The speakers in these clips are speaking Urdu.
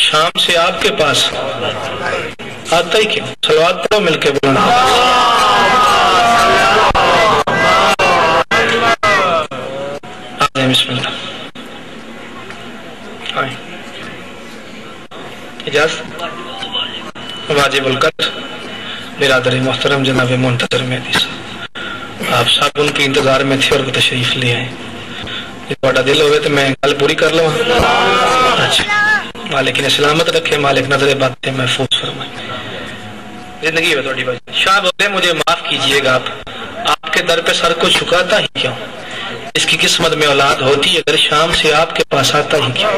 شام سے آپ کے پاس آتا ہی کیوں؟ صلوات پڑھو مل کے بولنا بسم اللہ. اجازت واجب القدر برادر محترم جناب منتظر مہدی صاحب آپ صاحب ان کے انتظار میں تھے اور وہ تشریف لے آئے. بڑا دل ہوئے تو میں گل پوری کر لوں. اچھا مالک نے سلامت رکھے، مالک نظر باتیں محفوظ فرمائے. زندگی ہے تھوڑی بات. شاہ بولے مجھے معاف کیجئے گا، آپ کے در پہ سر کو جھکاتا ہی کیوں؟ اس کی قسمت میں اولاد ہوتی اگر شام سے آپ کے پاس آتا ہی کیوں؟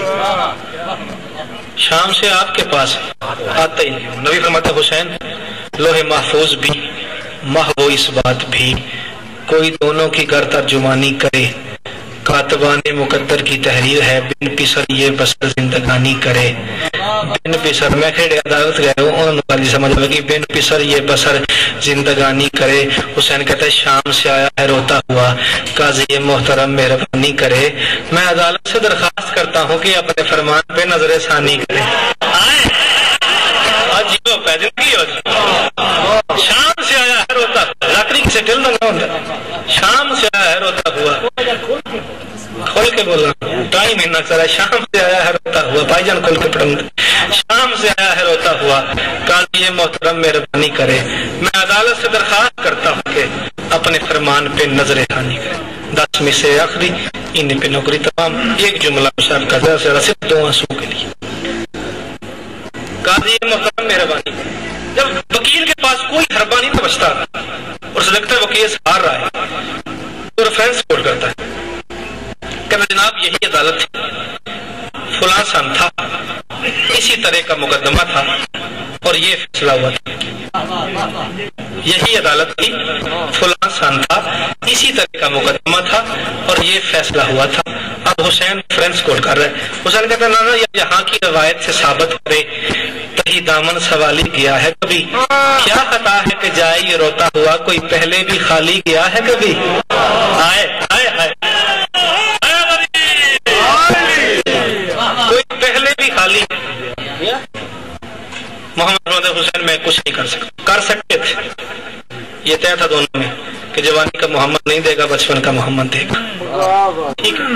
شام سے آپ کے پاس آتا ہی کیوں؟ نبی فرماتے حسین لوح محفوظ بھی محو اس بات بھی، کوئی دونوں کی گر ترجمانی کرے، کاتبان مقدر کی تحریر ہے، بن پسر یہ بسر زندگانی کرے. بن پسر میں کھڑے عدالت گئے ہوں انہوں نے سمجھ لگی بن پسر یہ بسر زندگانی کرے. حسین کہتا ہے شام سے آیا ہے روتا ہوا، قاضی محترم مہربانی کرے. میں عدالت سے درخواست کرتا ہوں کہ اپنے فرمان پہ نظر ثانی کرے. شام سے آیا ہے روتا ہوا، لکڑی سے ٹل نہ ہوتا. شام سے آیا ہے روتا ہوا، کھول کے بولا ٹائم ہی نہ چلا. شام سے آیا ہے روتا ہوا، بھائی جان کھول کے پڑھوں گا. شام سے آیا ہے روتا ہوا، قاضی محترم مہربانی کرے. میں عدالت سے درخواست کرتا ہوں کہ اپنے فرمان پہ نظر ثانی کرے. 10 میں سے آخری ان پہ نوکری تمام. ایک جملہ صاحب کا ذرا سے صرف 2 آنسو کے لیے. قاضی محترم مہربانی. جب وکیل کے پاس کوئی حربہ نہیں نہ بچتا اور اسے لگتا ہے وہ کیس ہار رہا ہے تو ریفرنس کوٹ کرتا ہے کہ جناب یہی عدالت تھی، فلاں سن تھا، اسی طرح کا مقدمہ تھا اور یہ فیصلہ ہوا تھا. یہی عدالت تھی، فلاں سن تھا، اسی طرح کا مقدمہ تھا اور یہ فیصلہ ہوا تھا. اب حسین ریفرنس کوٹ کر رہے ہیں. حسین کہتا ہے نا یہاں کی روایت سے ثابت کرے تہی دامن سوالی گیا ہے کبھی، کیا خطا ہے کہ جائے یہ روتا ہوا، کوئی پہلے بھی خالی گیا ہے کبھی. آئے آئے آئے کوئی پہلے بھی خالی. محمد حسین میں کچھ نہیں کر سکتے تھے. یہ طے تھا دونوں میں کہ جوانی کا محمد نہیں دے گا، بچپن کا محمد دے گا. ٹھیک ہے.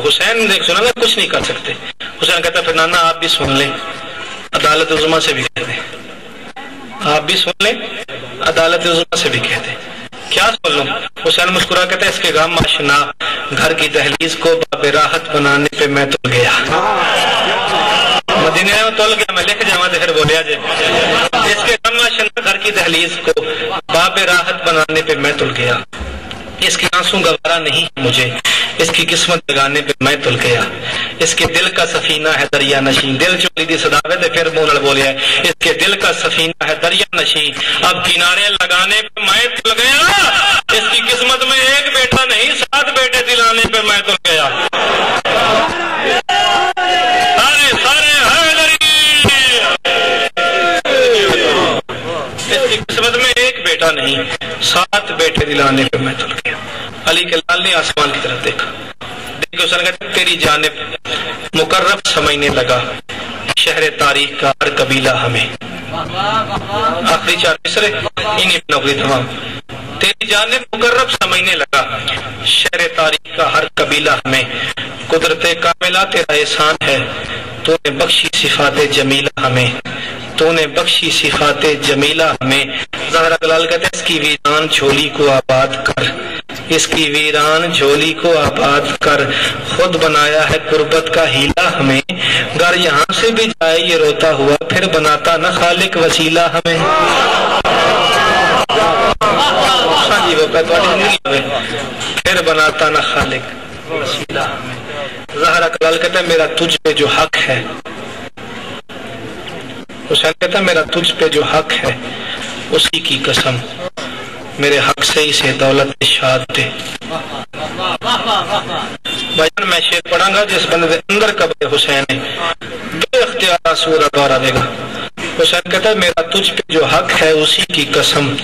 حسین نے سنا نا کچھ نہیں کر سکتے. حسین کہتا پھر نانا آپ بھی سن لیں، عدالت عظمیٰ سے بھی کہہ دیں. آپ بھی سن لیں، عدالت عظمیٰ سے بھی کہہ دیں. کیا سن لوں؟ حسین مسکرا کہتا ہے اس کے غم آشنا گھر کی دہلیز کو باب راحت بنانے پہ میں تل گیا. مدینے میں تل گیا، میں لکھ جاؤں تو پھر بولیا جائے. اس کے غم آشنا گھر کی دہلیز کو باب راحت بنانے پہ میں تل گیا. اس کے آنسوں گوارا نہیں مجھے، اس کی قسمت لگانے پہ میں تل گیا. اس کے دل کا سفینہ ہے دریا نشین. دل چولی دی صداوے دے پھر مونل بولیا ہے اس کے دل کا سفینہ ہے دریا نشین، اب کنارے لگانے پہ میں تل گیا. اس کی قسمت میں ایک بیٹا نہیں 7 بیٹے دلانے پہ میں تل گیا. اس کی قسمت میں ایک بیٹا نہیں 7 بیٹے دلانے پہ میں تل گیا. علی کے لال نے آسمان کی طرف دیکھا، تیری جانب مقرب سمجھنے لگا شہر تاریخ کا ہر قبیلہ ہمیں. آخری 4 مصرے انہیں نوکری تمام. تیری جانب مقرب سمجھنے لگا شہر تاریخ کا ہر قبیلہ ہمیں. قدرت کاملہ تیرا احسان ہے، تو نے بخشی صفات جمیلہ ہمیں. تو نے بخشی صفات جمیلہ ہمیں. زہرا گلال کہتے ہیں اس کی ویران جھولی کو آباد کر، اس کی ویران جھولی کو آباد کر. خود بنایا ہے قربت کا ہیلہ ہمیں، گر یہاں سے بھی جائے یہ روتا ہوا، پھر بناتا نہ خالق وسیلہ ہمیں. ہاں جی وہ پھر بناتا نہ خالق وسیلہ ہمیں. زہرا گلال کہتا ہے میرا تجھ پہ جو حق ہے، حسین کہتا ہے میرا تجھ پہ جو حق ہے اسی کی قسم، میرے حق سے اسے دولت شاد دے. بھائی جان میں شعر پڑھاں گا جس بندے اندر قبر حسین ہے بے اختیار سورہ دورہ دے گا. حسین کہتا ہے میرا تجھ پہ جو حق ہے اسی کی قسم،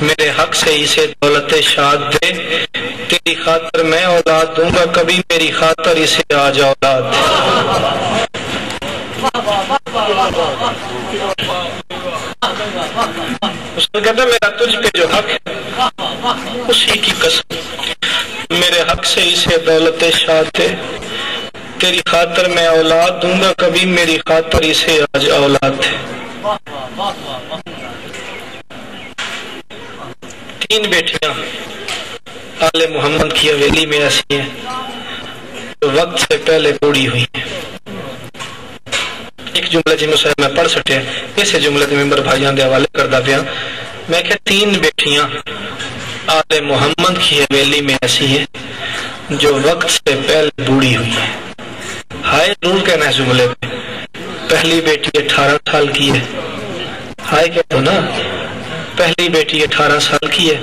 میرے حق سے اسے دولت شاد دے. تیری خاطر میں اولاد دوں گا کبھی میری خاطر اسے آج اولاد اس نے کہتا میرا تجھ پہ جو حق ہے اسی کی قسم میرے حق سے اسے دولت شاد دے تیری خاطر میں اولاد دوں گا کبھی میری خاطر اسے آج اولاد دے 3 بیٹیاں آل محمد کی حویلی میں ایسی ہیں جو وقت سے پہلے بوڑھی ہوئی ہیں ایک جملہ جی مسئلہ میں پڑھ سکتے ہیں اسے جملے دے ممبر بھائیان دے حوالے کردہ پیا میں کہ 3 بیٹیاں آل محمد کی حویلی میں ایسی ہیں جو وقت سے پہلے بوڑھی ہوئی ہیں ہائے ضرور کہنا ہے جملے پہ پہلی بیٹی 18 سال کی ہے ہائے کہہ دو نا پہلی بیٹی 18 سال کی ہے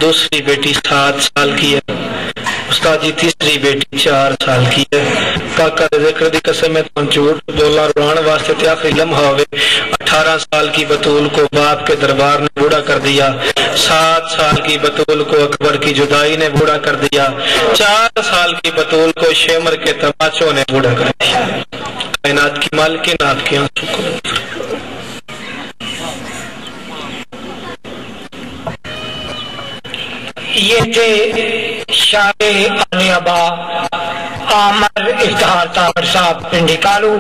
دوسری بیٹی 7 سال کی ہے استاد جی تیسری بیٹی 4 سال کی ہے پاکا دے ذکر دی قسم میں تم جھوٹ بولا روان واسطے تے آخری لمحہ ہوئے 18 سال کی بطول کو باپ کے دربار نے بوڑھا کر دیا 7 سال کی بطول کو اکبر کی جدائی نے بوڑھا کر دیا 4 سال کی بطول کو شیمر کے تماچوں نے بوڑھا کر دیا کائنات کی مالکن آپ کی آنسوں کو یہ تھے شاعر علی ابا عامر افتخار طاہر صاحب پنڈی کالو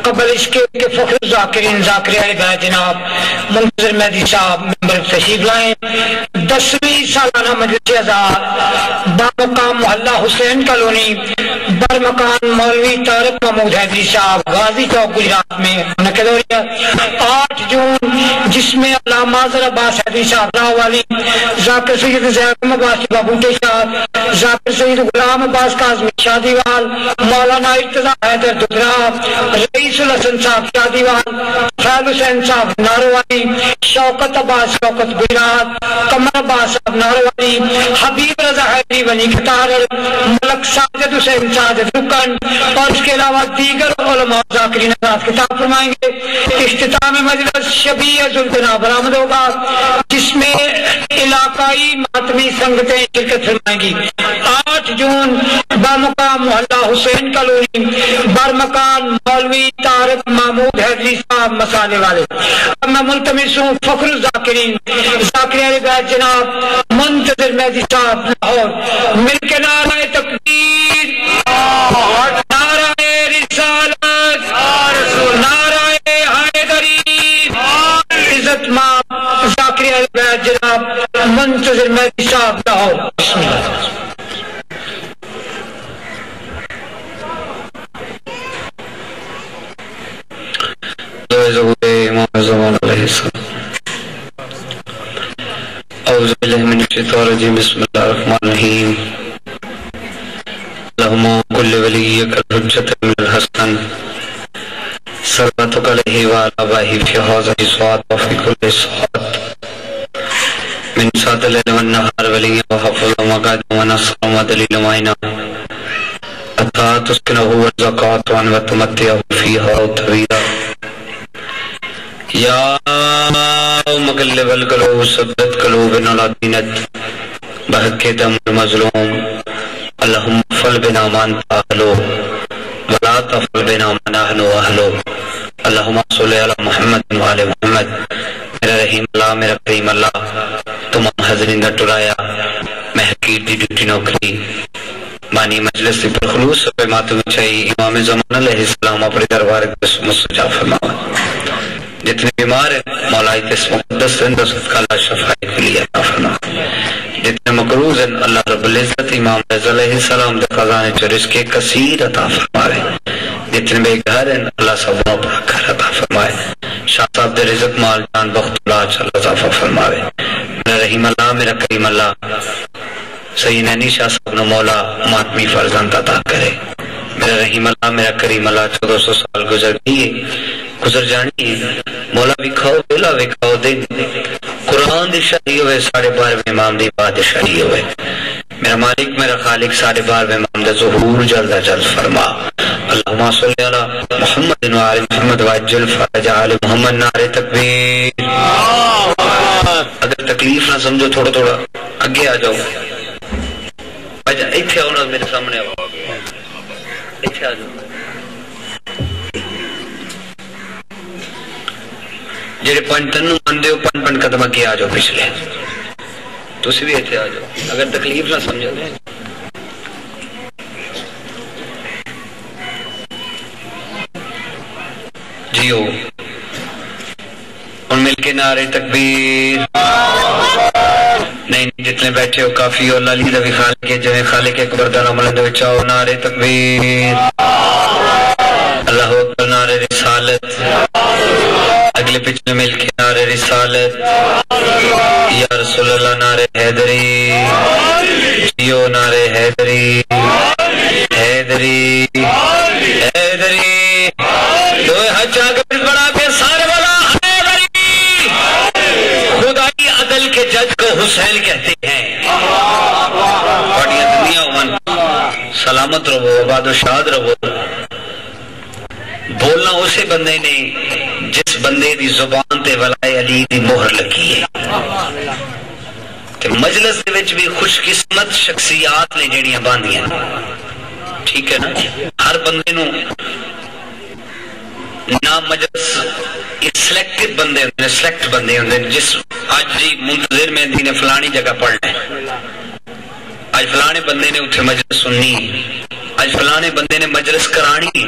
قبل اس کے فخر ذاکرین ذاکر علی بھائی جناب منتظر مہدی صاحب ممبر تشریف لائیں 10ویں سالانہ مجلس عزا بامقام محلہ حسین کالونی برمکان مولوی طارق محمود حیدری صاحب غازی چوک گجرات میں منعقد ہو رہی ہے 8 جون جس میں علامہ ظفر عباس حیدری صاحب راہ والی ذاکر سید زیادم عباس بابوٹے صاحب ذاکر سید غلام عباس کاظمی شادی وال مولانا ارتضیٰ حیدر ددرا رئیس الحسن صاحب شادی وال فیض حسین صاحب ناروانی شوکت عباس شوکت گجرات قمر عباس صاحب ناروانی حبیب رضا حیدری ولی قطار ملک ساجد حسین ساجد رکن اور اس کے علاوہ دیگر علماء ذاکرین حضرات خطاب فرمائیں گے اختتام مجلس شبیہ ذوالجناح برآمد ہوگا جس میں علاقائی ماتمی سنگتیں شرکت فرمائیں گی 8 جون بامقام محلہ حسین کالونی برمکان مولوی طارق محمود حیدری صاحب مسالے والے اب میں ملتمس ہوں فخر الذاکرین ذاکر علی بھائی جناب منتظر مہدی صاحب لاہور مل کے نعرہ تکبیر نعرہ رسالت نعرہ حیدری عزت ماں ذاکر علی بھائی جناب منتظر مہدی صاحب لاہور بسم اللہ امام زمان علیہ السلام اعوذ باللہ من الشیطان الرجیم بسم اللہ الرحمن الرحیم اللہم کل ولیک الحجت من الحسن صلواتک علیہ وعلا باہی فی حوضہ سوات وفی کل سوات من سات اللیل والنہار ولی وحفظ ومقاد ونصر ودلیل وعینا اتا تسکنہ والزکاة وان وتمتعہ فیہا طویلا یا مقلب القلوب ثبت قلوبنا على دینک بحق دم المظلوم اللہم فل بنا من تاہلو ولا تفل بنا من اہلو اہلو اللہم صلی علی محمد وعلی محمد میرا رحیم اللہ میرا کریم اللہ تمام حضرین دا ٹرایا میں حقیر دی ڈیوٹی نوکری مانی مجلس دی پر خلوص پہ ماتو میں چاہیے امام زمان علیہ السلام اپنے دربار مستجاب فرماؤ جتنے بیمار ہیں مولا اس مقدس زندہ صدقہ اللہ شفائی کے لیے عطا فرما جتنے مقروض ہیں اللہ رب العزت امام رضا علیہ السلام دے خزانے چو رزق کثیر عطا فرمائے جتنے بے گھر ہیں اللہ سبوں پر گھر عطا فرمائے شاہ صاحب دے رزق مال جان بخت اللہ چل اضافہ فرمائے میرا رحیم اللہ میرا کریم اللہ سید نینی شاہ صاحب نے مولا ماتمی فرزند عطا کرے میرا رحیم اللہ میرا کریم اللہ 1400 سال گزر جانی ہے مولا بھی کھاؤ بلا بھی کھاؤ دن قرآن دی شاہی ہوئے 12.5 امام دی بادشاہی ہوئے میرا مالک میرا خالق 12.5 امام دا ظہور جلد جلد فرما اللہم صلی علی محمد وعلی محمد وعجل فرج علی محمد نعرہ تکبیر اگر تکلیف نہ سمجھو تھوڑا تھوڑا آگے آ جاؤ وجہ اتنے آنا میرے سامنے آؤ اتنے آ جاؤ جڑے پنج تنوں مندے ہو پنج پنج قدم اگے آ جاؤ پچھلے تسی بھی اتنے آ جاؤ اگر تکلیف نہ سمجھو جیو اور مل کے نعرے تکبیر نہیں جتنے بیٹھے ہو کافی ہو لالی دا بھی خالق ہے جو ہے خالق اکبر دا نام لندے بچاؤ نعرے تکبیر اللہ اکبر نعرے رسالت اگلے پچھلے مل کے نعرے رسالت یا رسول اللہ نعرے حیدری جیو نعرے حیدری حیدری حیدری دوئے ہچا کر بڑا پھر سارے والا حیدری خدائی عدل کے جج کو حسین کہتے ہیں بڑیا دنیا من سلامت رہو آباد و شاد رہو بولنا اسے بندے نے جس بندے دی زبان تے ولائے علی دی مہر لگی ہے کہ مجلس دے وچ بھی خوش قسمت شخصیات نے جڑیاں باندھیاں ٹھیک ہے نا ہر بندے نو نہ مجلس سلیکٹڈ بندے ہوندے ہیں سلیکٹ بندے ہوندے ہیں جس آج جی منتظر مہندی نے فلانی جگہ پڑھنا ہے آج فلانے بندے نے اتھے مجلس سننی آج فلانے بندے نے مجلس کرانی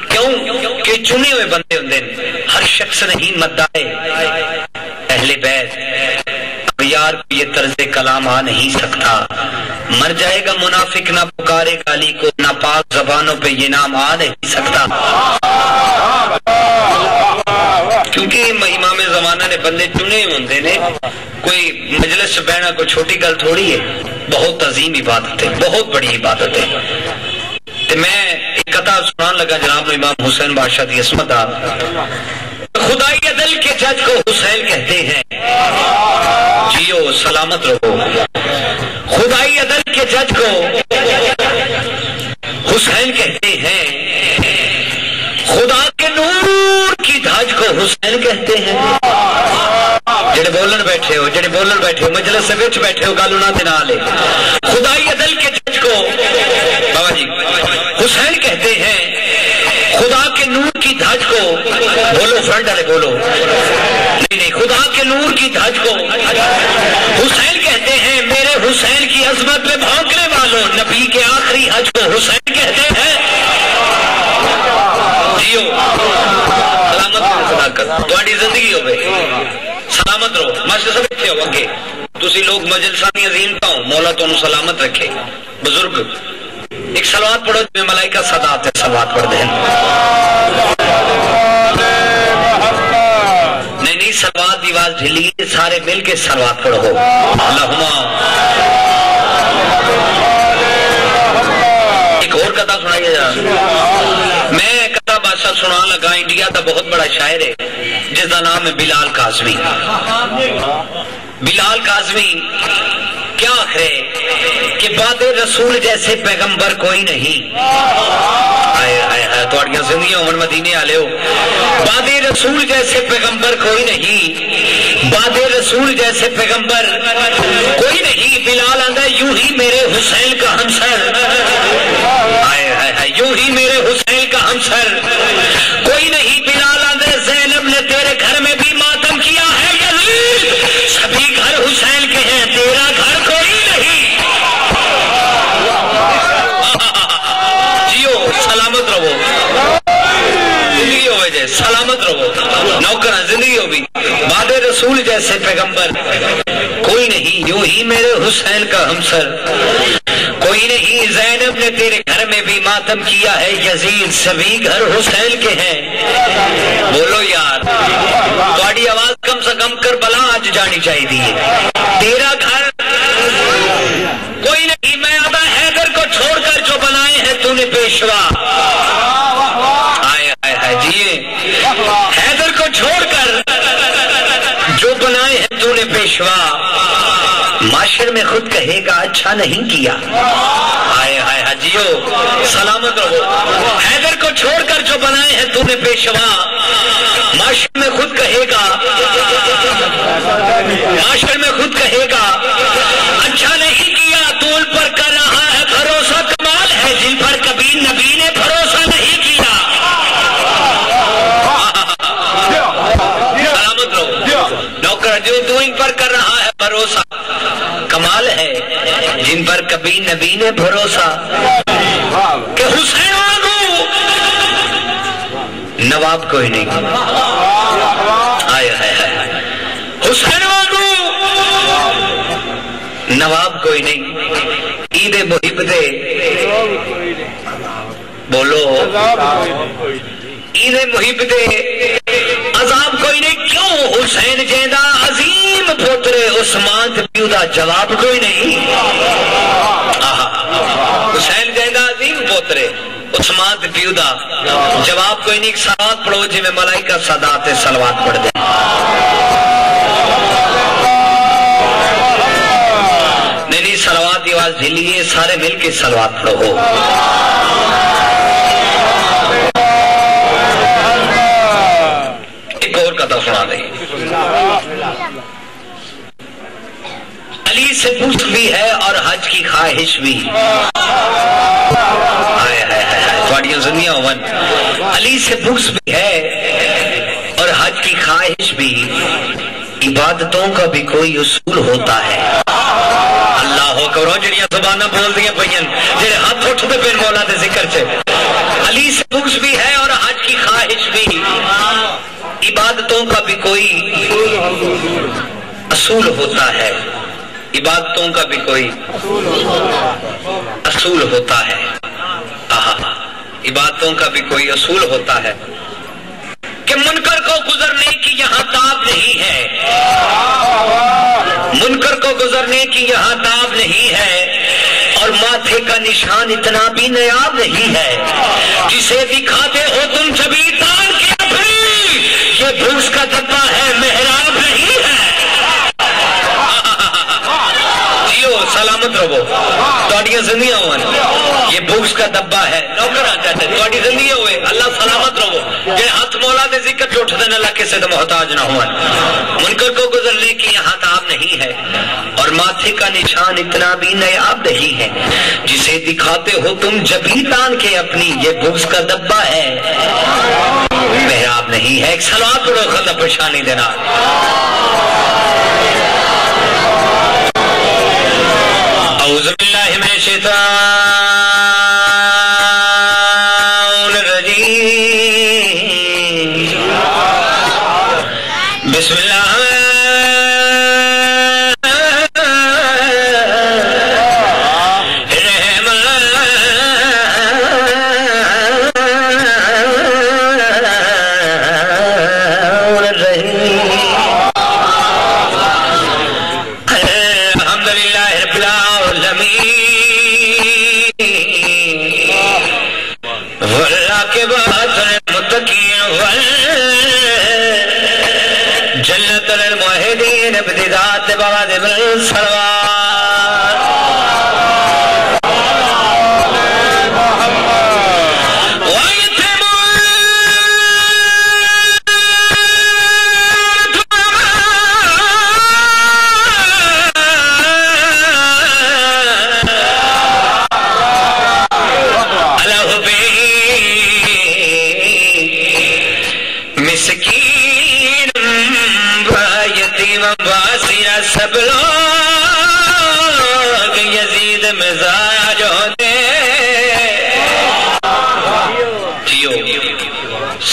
کیوں کہ چنے ہوئے بندے ہوندے ہیں ہر شخص نہیں مدعے اہل بیت یار کو یہ طرز کلام آ نہیں سکتا مر جائے گا منافق نہ پکارے گا علی کو نہ پاک زبانوں پہ یہ نام آ نہیں سکتا کیونکہ امام زمانہ نے بندے چنے ہوندے نے کوئی مجلس بیٹھنا کوئی چھوٹی گل تھوڑی ہے بہت عظیم عبادت ہے بہت بڑی عبادت ہے تو میں ایک قطع سنان لگا جناب امام حسین بادشاہ دی عصمت خدائی عدل کے جج کو حسین کہتے ہیں جیو سلامت رہو خدائی عدل کے جج کو حسین کہتے ہیں خدا کے نور کی دھاج کو حسین کہتے ہیں جڑے بولن بیٹھے ہو مجلس سے بیٹھے ہو گالو نہ دینا لے خدائی عدل کے جج کو بابا جی حسین کہتے ہیں خدا کے نور کی دھاج کو بولو فرنٹ والے بولو نہیں خدا کے نور کی دھاج کو حسین کہتے ہیں میرے حسین کی عظمت میں بھونکنے والوں نبی کے آخری حج کو حسین کہتے ہیں جیو سلامت صداقت تھوڑی زندگی ہو گئی سلامت رہو ماشاء سب اچھے ہو اگے تسی لوگ مجلسانی عظیم پاؤں مولا تو انہوں سلامت رکھے بزرگ ایک صلوات پڑھو جس میں ملائکہ صدات ہے صلوات پڑھ دیں نہیں صلوات دیواز جھلی سارے مل کے صلوات پڑھو اللہم ایک اور قطع سنائیے جا میں قطع بادشاہ سنان لگا انڈیا کا بہت بڑا شاعر ہے جس کا نام ہے بلال قاسمی بلال قاسمی کیا ہے کہ بعد رسول جیسے پیغمبر کوئی نہیں توڑیاں زندگیاں عمر مدینے آلے ہو بعد رسول جیسے پیغمبر کوئی نہیں بعد رسول جیسے پیغمبر کوئی نہیں بلال آندہ یوں ہی میرے حسین کا ہمسر یوں ہی میرے حسین کا ہمسر کوئی نہیں بلال آندہ زینب نے تیرے گھر میں بھی ماتم کیا ہے یزید سبھی گھر حسین کے ہیں تیرا گھر کوئی نہیں جیو سلامت رہو زندگی ہو جائے سلامت رہو نوکرہ زندگی ہو بھی بعد رسول جیسے پیغمبر کوئی نہیں یوں ہی میرے حسین کا ہمسر کوئی نہیں زینب نے تیرے گھر میں بھی ماتم کیا ہے یزید سبھی گھر حسین کے ہیں بولو یار تھوڑی آواز کم سے کم کربلا آج جانی چاہیے تیرا گھر کوئی نہیں میں ابا حیدر کو چھوڑ کر جو بنائے ہیں تو نے پیشوا جیے حیدر کو چھوڑ کر جو بنائے ہیں تو نے پیشوا معاشر میں خود کہے گا اچھا نہیں کیا حجیو سلامت رہو حیدر کو چھوڑ کر جو بنائے ہیں تو نے پیشوا معاشر میں خود کہے گا اچھا نہیں کیا تو ان پر کر رہا نبی نبی نے بھروسہ کہ حسین واگو نواب کوئی نہیں آئے حسین واگو نواب کوئی نہیں عید محب دے بولو عید محب دے عذاب کوئی نہیں کیوں حسین جیندہ عظیم پوترے عثمان تے پیو دا جواب کوئی نہیں حسین جیندہ عظیم پوترے عثمان تے پیو دا جواب کوئی نہیں. ایک صلوات پڑھو جی میں ملائکہ صدات صلوات پڑھ دیں. نہیں صلوات کی آواز ڈھیلیے سارے مل کے صلوات پڑھو. ایک اور قطع سنا دیں. علی سے پوچھ بھی ہے اور حج کی خواہش بھی. علی سے بغض بھی ہے اور حج کی خواہش بھی. عبادتوں کا بھی کوئی اصول ہوتا ہے. اللہ اکبر. جڑیاں زبانہ بول دیا پہین جڑے ہاتھ اٹھتے پہ مولا دے ذکر سے. علی سے بغض بھی ہے اور حج کی خواہش بھی. عبادتوں کا بھی کوئی اصول ہوتا ہے. عبادتوں کا بھی کوئی اصول ہوتا ہے. عبادتوں کا بھی کوئی اصول ہوتا ہے کہ منکر کو گزرنے کی یہاں تاب نہیں ہے. منکر کو گزرنے کی یہاں تاب نہیں ہے اور ماتھے کا نشان اتنا بھی نیاب نہیں ہے. جسے دکھاتے ہو تم چھبی تان کی اپنی یہ بھوس کا ڈبہ ہے محراب نہیں ہے. سلامت رہو تھوڑی زندگیاں ہوئے. یہ بھوکس کا ڈبہ ہے نوکر آتا ہے تھوڑی زندگی ہوئے. اللہ سلامت رہو. یہ ہاتھ مولا دے ذکر جو اٹھتے ہیں اللہ کسی سے محتاج نہ ہوئے. منکر کو گزرنے کی یہاں تاب نہیں ہے اور ماتھے کا نشان اتنا بھی نیاب نہیں ہے. جسے دکھاتے ہو تم جبھی تان کے اپنی یہ بھوکس کا ڈبہ ہے محراب نہیں ہے. ایک صلوات پڑھو خدا پریشانی دینا. اعوذ باللہ من الشیطان الرجیم. بسم اللہ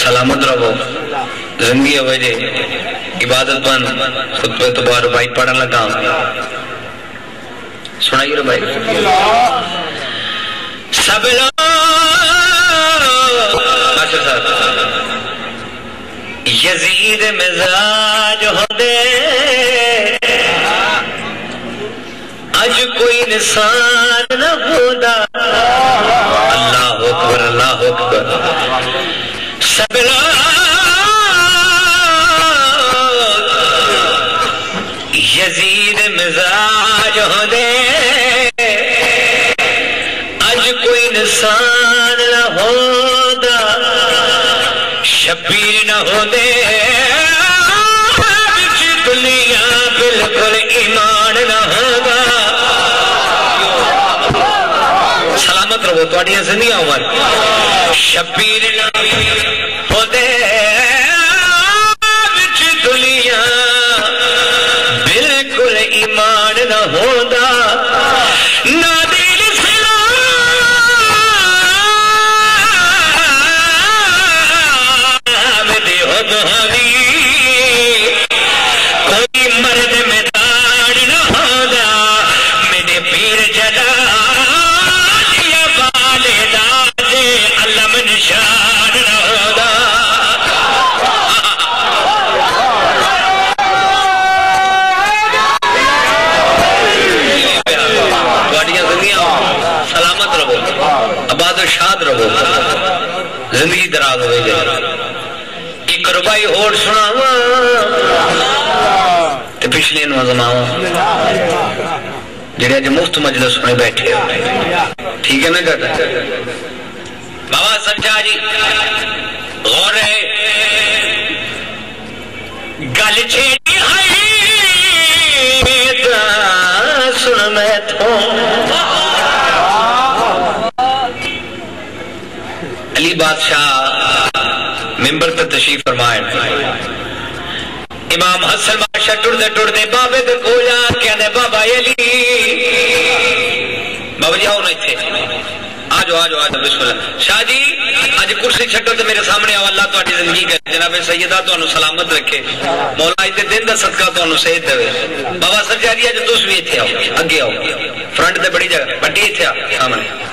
سلامت رہو زندگی وجہ عبادت بند خطبہ تو بار بھائی پڑھن لگا سنائیے رو بھائی. سب لوگ یزید مزاج ہو دے اج کوئی نسان نہ ہودا. اللہ اکبر اللہ اکبر. سب لوگ یزید مزاج ہو دے اج کوئی نسان نہ ہودا. شبیر نہ ہو دے دنیا بالکل ایمان نہ ہوگا. سلامت رہو تھوڑی زندگیاں عمر. شبیر نہ ہو دے دنیا بالکل ایمان نہ ہوگا. نہ دے ناراض ہوئے جائے ایک ربائی ہوڑ سناوا تے پچھلے نو زماوا جڑے اج مفت مجلس میں بیٹھے ہو ٹھیک ہے نا کہتا بابا سمجھا جی غور ہے گل چھیڑی ہے سن میں تو علی بادشاہ ممبر پر تشریف فرمائے امام حسن بادشاہ ٹوڑتے بابے دے کھولا کہنے بابا علی بابا جی آؤ نہیں تھے آجو بسم اللہ شاہ جی آج کرسی چھٹو تو میرے سامنے آو اللہ تو آٹی زندگی کہتے جناب سیدہ تو انہوں سلامت رکھے مولا ایتے دن دا صدقہ تو انہوں صحیح دے بابا سر جا رہی ہے جو دوس بھی تھے آؤ اگے آؤ فرنٹ دے بڑی جگہ بڑی تھے آؤ سامنے